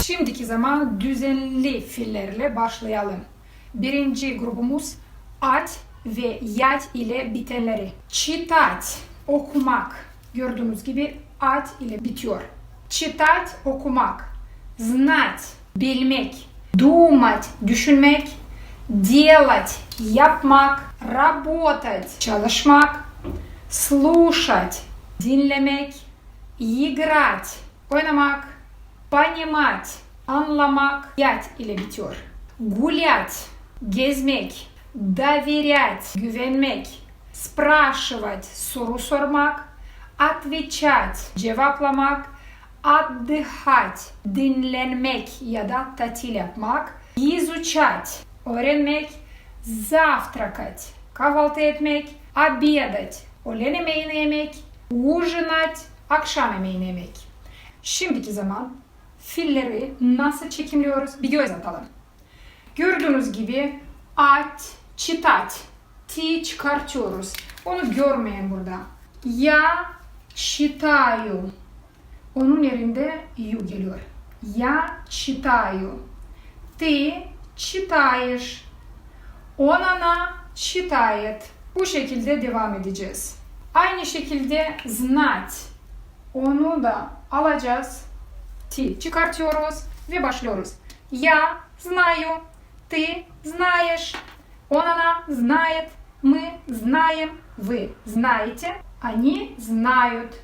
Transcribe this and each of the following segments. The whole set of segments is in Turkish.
Şimdiki zaman düzenli fiillerle başlayalım. Birinci grubumuz at ve yat ile bitenleri. Читать, okumak. Gördüğünüz gibi at ile bitiyor. Читать, okumak. Знать, bilmek. Думать, düşünmek. Делать, yapmak. Работать, çalışmak. Слушать, dinlemek. Играть, oynamak. Понимать, anlamak. Yat ile bitiyor. Гулять, gezmek. Доверять, güvenmek. Спрашивать, soru sormak. Отвечать, cevaplamak. Отдыхать, dinlenmek ya da tatil yapmak. Изучать, öğrenmek. Завтракать, kahvaltı etmek. Обедать, öğlen yemeğini yemek. Ужинать, akşam yemeğini yemek. Şimdiki zaman fiilleri nasıl çekimliyoruz? Bir göz atalım. Gördüğünüz gibi at, читать, ti çıkartıyoruz. Onu görmeyin burada. Я читаю. Onun yerinde ю geliyor. Я читаю. Ты читаешь. Он, она читает. Bu şekilde devam edeceğiz. Aynı şekilde знать. Onu da alacağız. Ti çıkartıyoruz ve başlıyoruz. Я знаю. Ты знаешь. Он, она знает. Мы знаем. Вы знаете. Они знают.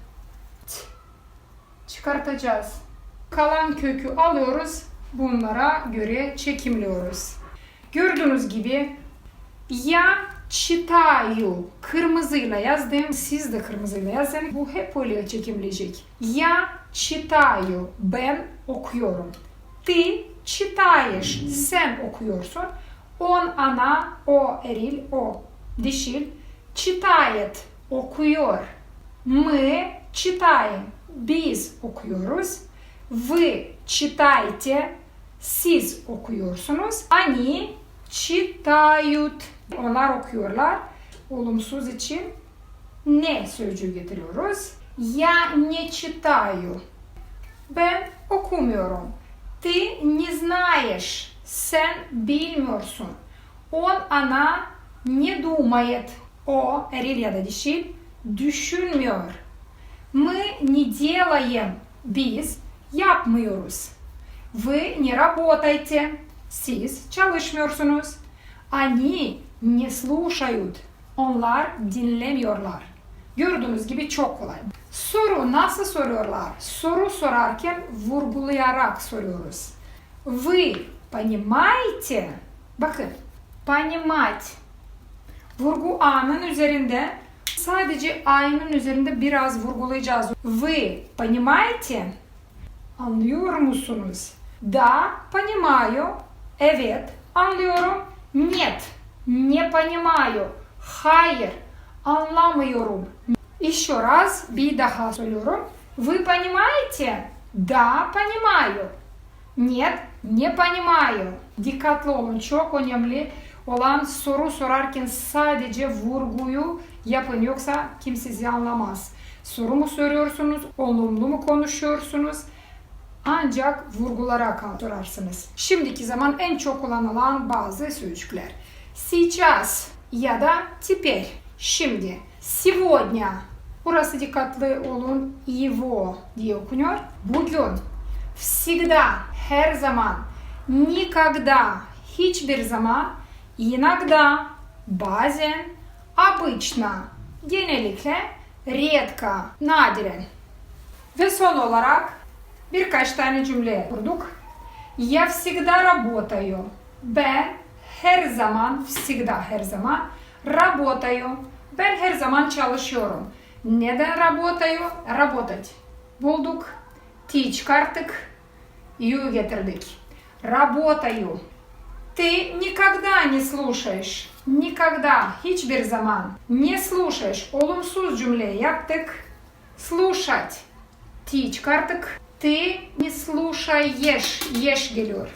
Çıkartacağız. Kalan kökü alıyoruz. Bunlara göre çekimliyoruz. Gördüğünüz gibi я читаю. Kırmızıyla yazdım. Siz de kırmızıyla yazın. Bu hep öyle çekimleyecek. Я читаю. Ben okuyorum. Ты читаешь. Sen okuyorsun. Он, она, o eril, o dişil. Читает. Okuyor. Мы читаем. Biz okuyoruz. Вы читаете. Siz okuyorsunuz. Они читают. Onlar okuyorlar. Olumsuz için ne sözcüğü getiriyoruz. Я не читаю. Ben okumuyorum. Ты не знаешь. Sen bilmiyorsun. Он, она не думает. O eril ya da dişil düşünmüyor. Мы не делаем. Biz yapmıyoruz. Вы не работаете. Siz çalışmıyorsunuz. Они не слушают. Onlar dinlemiyorlar. Gördüğünüz gibi çok kolay. Soru nasıl soruyorlar? Soru sorarken vurgulayarak soruyoruz. Вы понимаете? Bakın. Понимать. Vurgu A'nın üzerinde. Sadece A'nın üzerinde biraz vurgulayacağız. Вы понимаете? Anlıyor musunuz? Да, понимаю. Evet, anlıyorum. Нет, не понимаю. Hayır, anlamıyorum. Еще раз, bir daha söylüyorum. Вы понимаете? Да, понимаю. Нет, не понимаю. Dikkatli olun, çok önemli olan soru sorarken sadece vurguyu yapın, yoksa kimse sizi anlamaz. Soru mu soruyorsunuz, olumlu mu konuşuyorsunuz? Ancak vurgularak sorarsınız. Şimdiki zaman en çok kullanılan bazı sözcükler. Сейчас ya da теперь. Şimdi. Сегодня. Burası dikkatli olun. Его diye okunuyor. Bugün. Всегда. Her zaman. Никогда. Hiçbir zaman. Иногда. Bazen. Обычно. Genellikle. Редко. Nadiren. Ve son olarak birkaç tane cümle kurduk. Я всегда работаю. Ben her zaman, всегда her zaman работаю. Ben her zaman çalışıyorum. Neden работаю? Работать. Bulduk. Ti çıkarttık. Yu getirdik. Работаю. Ты никогда не слушаешь. Никогда, hiçbir zaman. Не слушаешь. Olumsuz cümle yaptık. Слушать. Ti çıkarttık. Ты не слушаешь. Yeş geliyor.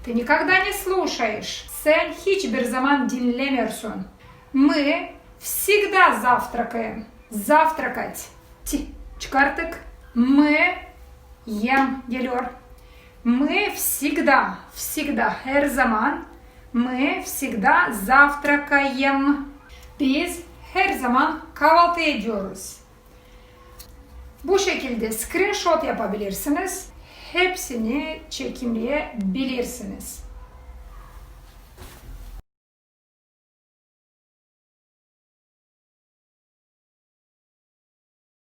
Ты никогда не слушаешь. Sen hiçbir zaman dinlemiyorsun. Мы всегда завтракаем. Завтракать. Ti çıkarttık. Мы yem geliyor. Мы всегда, her zaman, мы всегда завтракаем. Biz her zaman kahvaltı ediyoruz. Bu şekilde screenshot yapabilirsiniz. Hepsini çekimleyebilirsiniz.